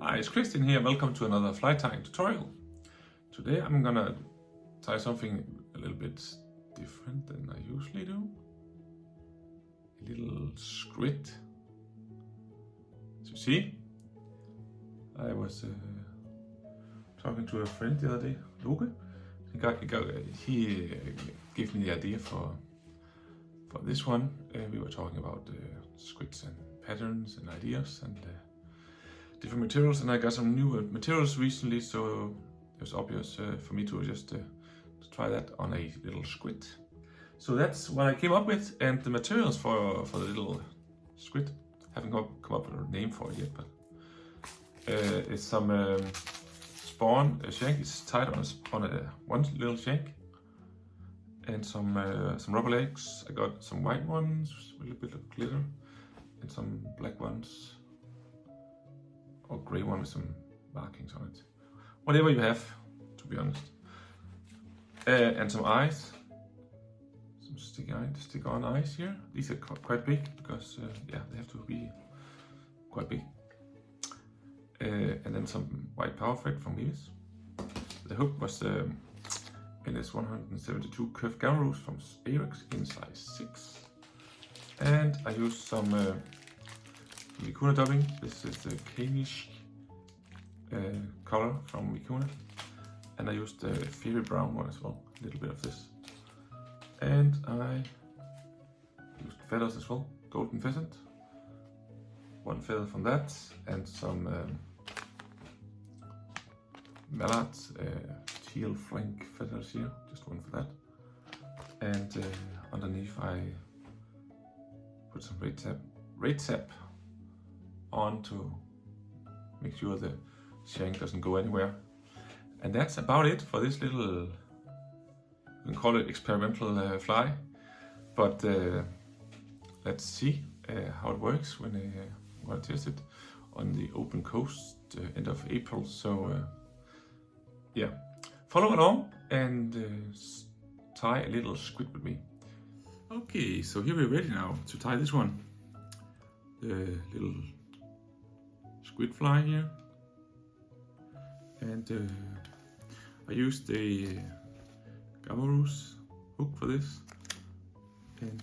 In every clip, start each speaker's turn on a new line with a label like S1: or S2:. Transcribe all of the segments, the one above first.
S1: Hi, it's Christian here. Welcome to another fly tying tutorial. Today I'm gonna tie something a little bit different than I usually do. A little squid. So see, I was talking to a friend the other day, Loke. He gave me the idea for this one. We were talking about squids and patterns and ideas and different materials, and I got some new materials recently, so it was obvious for me to just to try that on a little squid. So that's what I came up with, and the materials for the little squid, haven't come up with a name for it yet, but it's some spawn shank. It's tied on one little shank, and some rubber legs. I got some white ones with a little bit of glitter, and some black ones, or grey one with some markings on it. Whatever you have, to be honest. And some eyes. Some stick-on eyes here. These are quite big because yeah, they have to be quite big. And then some white powerthread from Veevus. The hook was NS 172 curved Gammarus from Ahrex in size 6. And I used some Vicuna dubbing. This is the caenisch color from Vicuna, and I used the fairy brown one as well, a little bit of this. And I used feathers as well, golden pheasant, one feather from that, and some Mallard teal flank feathers here, just one for that. And underneath I put some Raidzap on to make sure the shank doesn't go anywhere. And that's about it for this little, you can call it experimental fly, but let's see how it works when I want to test it on the open coast end of April. So yeah, follow along and tie a little squid with me. Okay, so here we're ready now to tie this one. The little squid fly here, and I used a Gammarus hook for this, and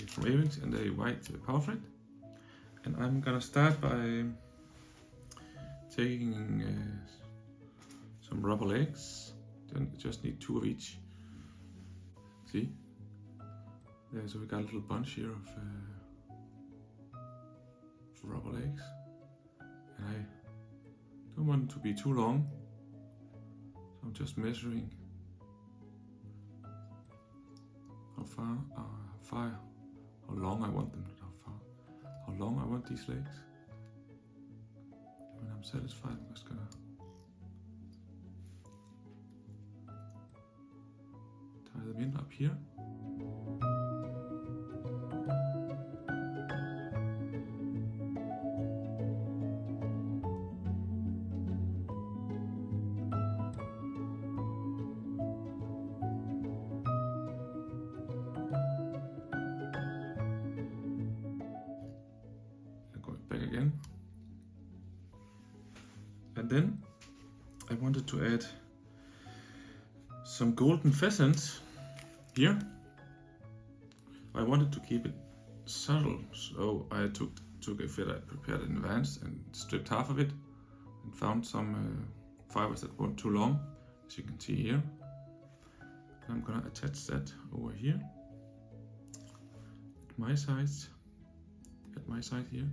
S1: from Ahrex, and a white powerthread. And I'm gonna start by taking some rubber legs. Then I just need 2 of each. See? So we got a little bunch here of rubber legs, and I don't want them to be too long, so I'm just measuring how long I want them, how long I want these legs. When I'm satisfied, I'm just gonna tie them in up here. Back again, and then I wanted to add some golden pheasant here. I wanted to keep it subtle, so I took a feather I prepared in advance and stripped half of it, and found some fibers that weren't too long, as you can see here. And I'm gonna attach that over here at my side here.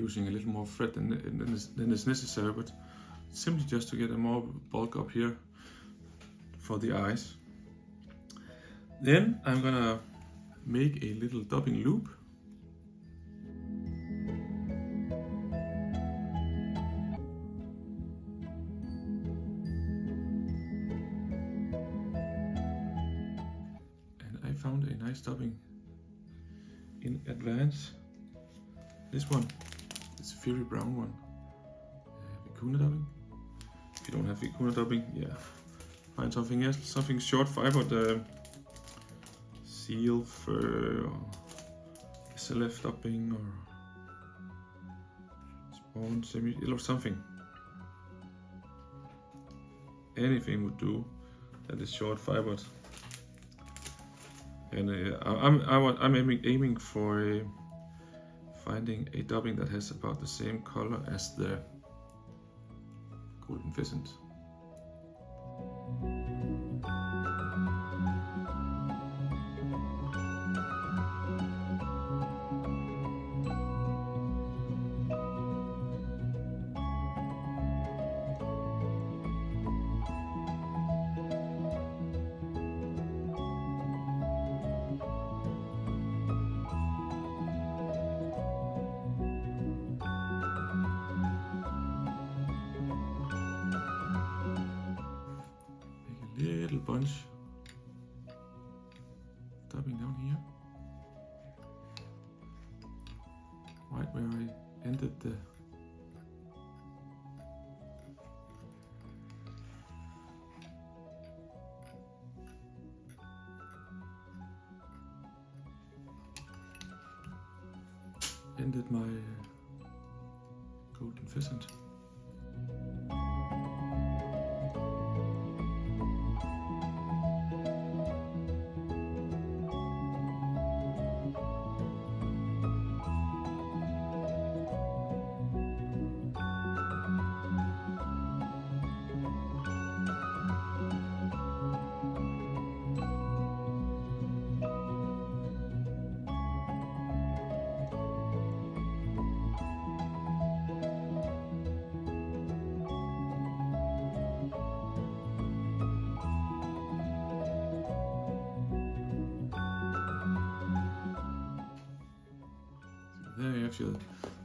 S1: using a little more thread than is necessary, but simply just to get a more bulk up here for the eyes. Then I'm gonna make a little dubbing loop. And I found a nice dubbing in advance. This one, it's a very brown one. Vicuna dubbing. If you don't have Vicuna dubbing, yeah, find something else, something short fibered, seal fur or SLF dubbing or spawn semi or something. Anything would do that is short fibered. And I'm aiming for finding a dubbing that has about the same color as the golden pheasant. Little bunch dubbing down here, right where I ended the my golden pheasant.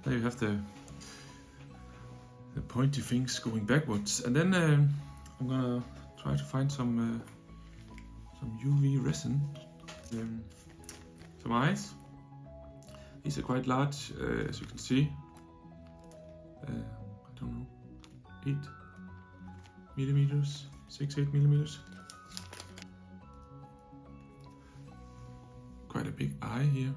S1: There you have the pointy things going backwards, and then I'm gonna try to find some UV resin, some eyes. These are quite large, as you can see. I don't know, 8 millimeters, 6-8 millimeters. Quite a big eye here.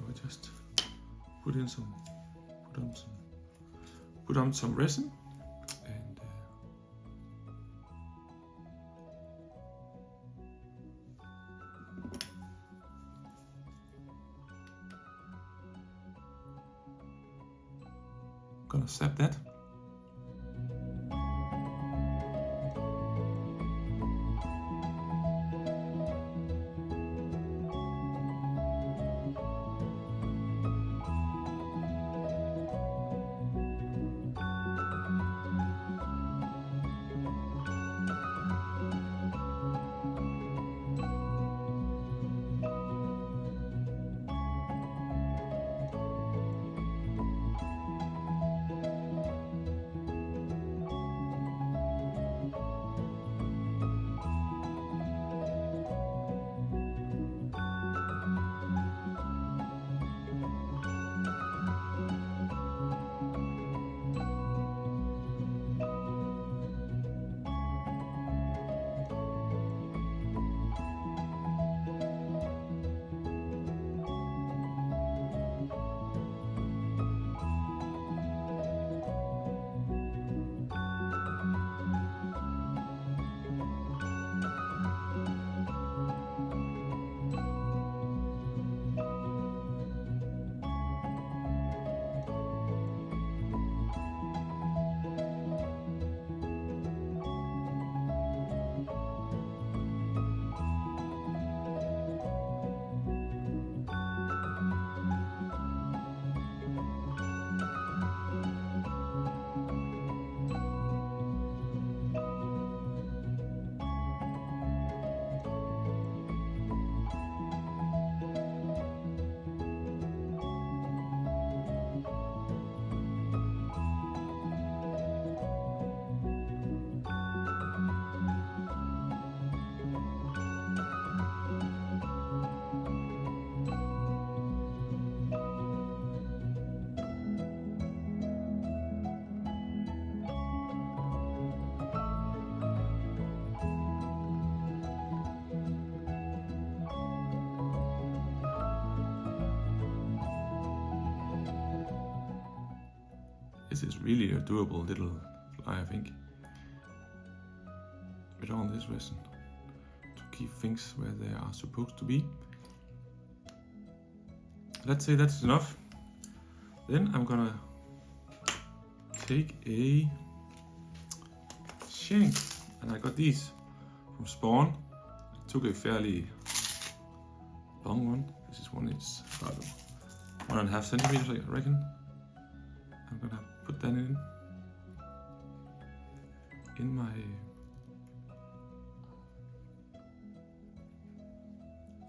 S1: I just put on some resin and gonna slap that. This is really a durable little fly, I think. With all this resin to keep things where they are supposed to be. Let's say that's enough. Then I'm gonna take a shank, and I got these from Spawn. I took a fairly long one. This is one, it's about 1.5 centimeters, I reckon. I'm gonna put that in my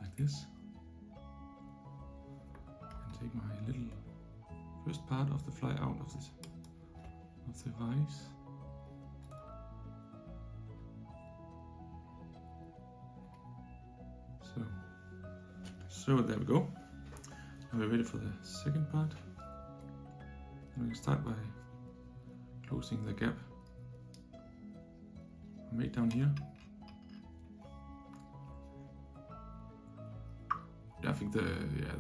S1: like this, and take my little first part of the fly out of this of the vise. So there we go. Now we're ready for the second part. And we can start by closing the gap I made down here. I think the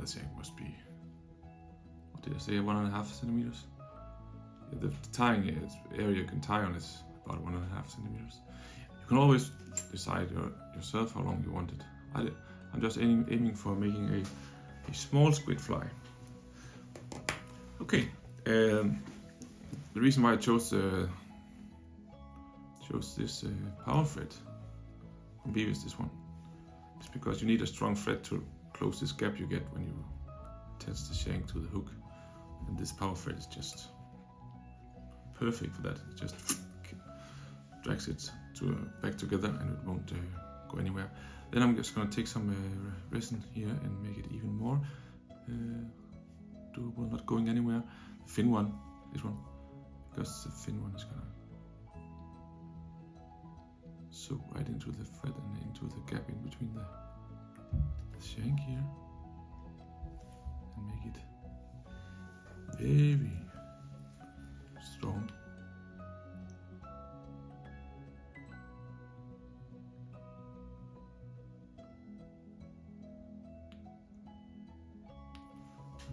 S1: shank must be, what did I say, 1.5 centimeters? Yeah, the tying area you can tie on is about 1.5 centimeters. You can always decide yourself how long you want it. I'm just aiming for making a small squid fly. Okay, the reason why I chose this powerthread from Veevus, this one, is because you need a strong thread to close this gap you get when you attach the shank to the hook, and this powerthread is just perfect for that. It just drags it back together and it won't go anywhere. Then I'm just going to take some resin here and make it even more doable, not going anywhere. The thin one, this one, because the thin one is going to soak right into the thread and into the gap in between the shank here, and make it very strong.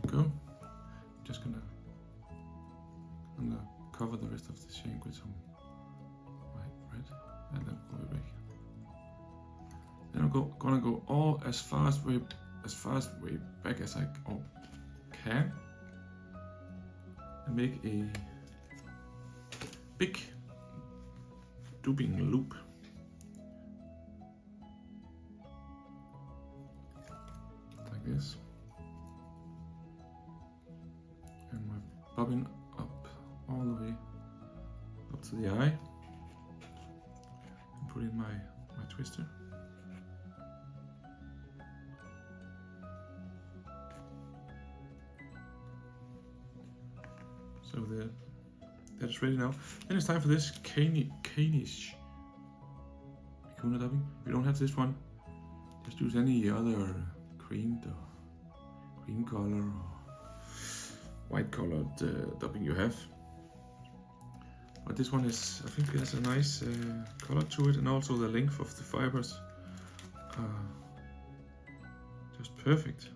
S1: Go. I'm gonna cover the rest of the shank with some white thread, and then pull it back. Then I'm gonna go all as far way back as I can, and make a big duping loop. Like this. And my bobbin up all the way up to the eye, and put in my twister. So that is ready now. Then it's time for this caenisch Vicuna dubbing. If you don't have this one, just use any other creamed or green color or white colored dubbing you have. But this one is, I think it has a nice color to it, and also the length of the fibers are just perfect.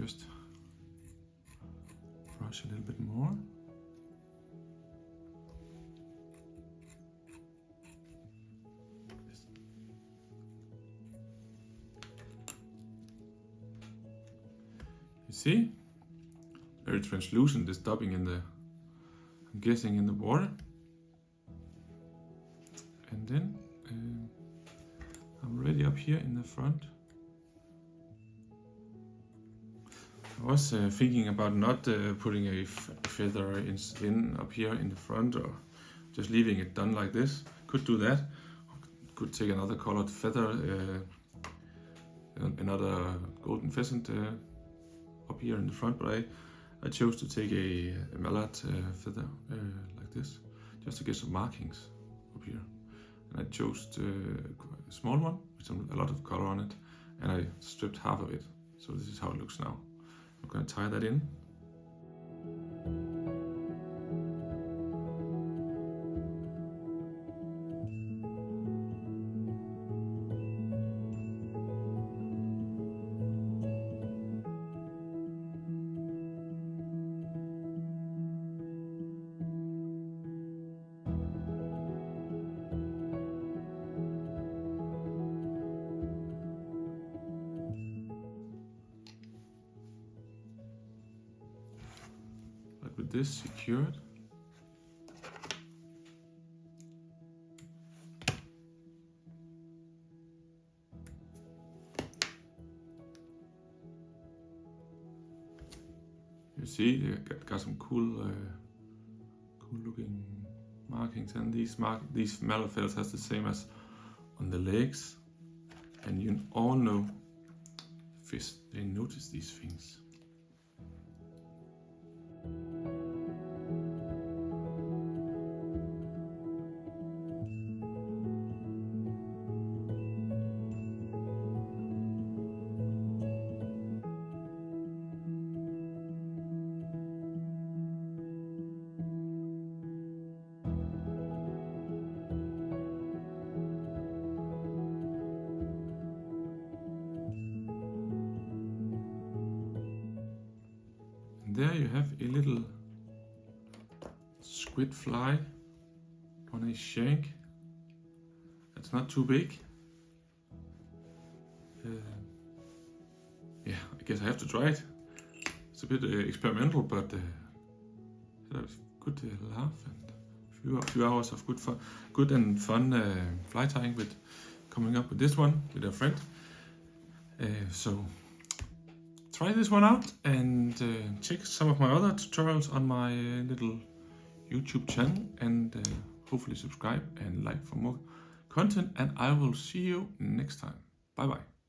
S1: just brush a little bit more. You see? Very translucent, this dubbing in the, I'm guessing, in the water. And then I'm ready up here in the front. I was thinking about not putting a feather in up here in the front, or just leaving it done like this. Could do that. Could take another colored feather, another golden pheasant up here in the front, but I chose to take a Mallard feather like this, just to get some markings up here. And I chose a small one with a lot of color on it, and I stripped half of it. So this is how it looks now. I'm going to tie that in. With this secured. You see, they got some cool looking markings, and these Mallard feathers has the same as on the legs, and you all know fish, they notice these things. There you have a little squid fly on a shank. It's not too big. Yeah, I guess I have to try it. It's a bit experimental, but it was good laugh and a few hours of good and fun fly tying with coming up with this one with a friend. So try this one out and check some of my other tutorials on my little YouTube channel, and hopefully subscribe and like for more content, and I will see you next time. Bye bye.